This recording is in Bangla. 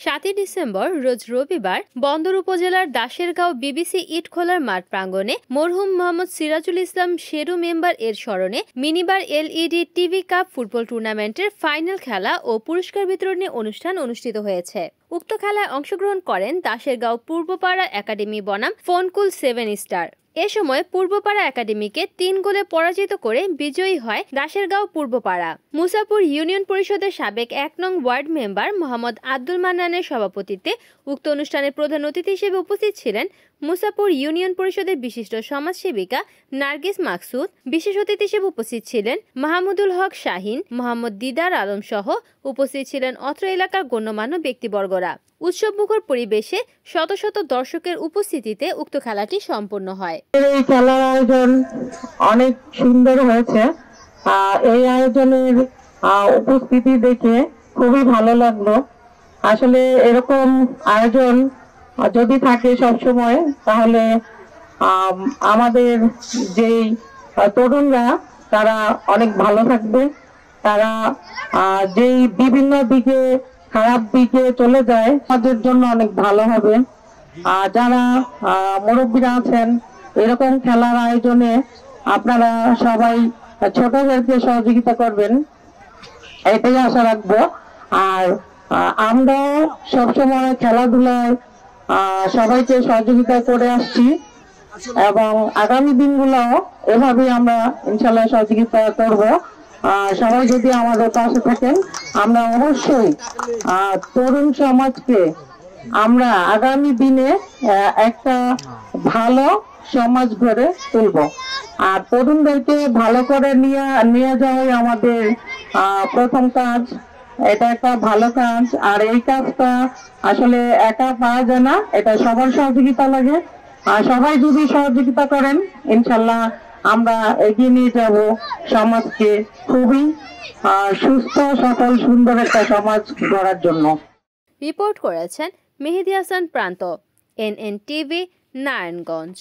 7 ডিসেম্বর রোজ রবিবার বন্দর উপজেলার দাশেরগাঁও বিবিসি ইটখোলার মাঠ প্রাঙ্গণে মরহুম মোহাম্মদ সিরাজুল ইসলাম শেরু মেম্বার এর স্মরণে minibar LED TV cup football টুর্নামেন্টের ফাইনাল খেলা ও পুরস্কার বিতরণী অনুষ্ঠান অনুষ্ঠিত হয়েছে। উক্ত খেলায় অংশগ্রহণ করেন দাশেরগাঁও পূর্বপাড়া একাডেমি বনাম ফোনকুল 7 স্টার। এ সময় পূর্বপাড়া একাডেমিকে 3 গোলে পরাজিত করে বিজয়ী হয় দাশেরগাঁও পূর্বপাড়া। মুসাপুর ইউনিয়ন পরিষদের সাবেক 1 নং ওয়ার্ড মেম্বার মোহাম্মদ আব্দুল মান্নানের সভাপতিত্বে উক্ত অনুষ্ঠানে প্রধান অতিথি হিসেবে উপস্থিত ছিলেন মুসাপুর ইউনিয়ন পরিষদের বিশিষ্ট সমাজসেবিকা নার্গিস মাকসুদ। বিশেষ অতিথি হিসেবে উপস্থিত ছিলেন মাহমুদুল হক শাহিন, মোহাম্মদ দিদার আলম সহ উপস্থিত ছিলেন অত্র এলাকার গণ্যমান্য ব্যক্তিবর্গরা। উৎসবমুখর পরিবেশে শত শত দর্শকের উপস্থিতিতে উক্ত খেলাটি সম্পন্ন হয়। এই খেলার আয়োজন অনেক সুন্দর হয়েছে। এই আয়োজনের উপস্থিতি দেখে খুবই ভালো লাগলো। আসলে এরকম আয়োজন যদি থাকে সবসময়, তাহলে আমাদের যে তরুণরা তারা অনেক ভালো থাকবে। তারা যেই বিভিন্ন দিকে খারাপ দিকে চলে যায়, তাদের জন্য অনেক ভালো হবে। যারা মুরব্বীরা আছেন, এরকম খেলার আয়োজনে আপনারা সবাই ছোটদেরকে সহযোগিতা করবেন, এটাই আশা রাখবো। আর আমরা সবসময় খেলাধুলায় সবাইকে সহযোগিতা করে আসছি এবং আগামী দিনগুলোও এভাবে আমরা ইনশাল্লাহ সহযোগিতা করব। সবাই যদি আমাদের পাশে থাকেন, আমরা অবশ্যই তরুণ সমাজকে আমরা আগামী দিনে একটা ভালো সমাজ গড়ে তুলব। আর তরুণদেরকে ভালো করে নিয়ে যাওয়াই আমাদের প্রথম কাজ। এটা একটা ভালো কাজ, আর এই কাজটা আসলে একা পাওয়া যায় না, এটা সবার সহযোগিতা লাগে। আর সবাই যদি সহযোগিতা করেন, ইনশাল্লাহ আমরা এগিয়ে নিয়ে যাব সমাজকে খুবই সুস্থ, সফল, সুন্দর একটা সমাজ গড়ার জন্য। রিপোর্ট করেছেন মেহেদী হাসান প্রান্ত, NN টিভি, নারায়ণগঞ্জ।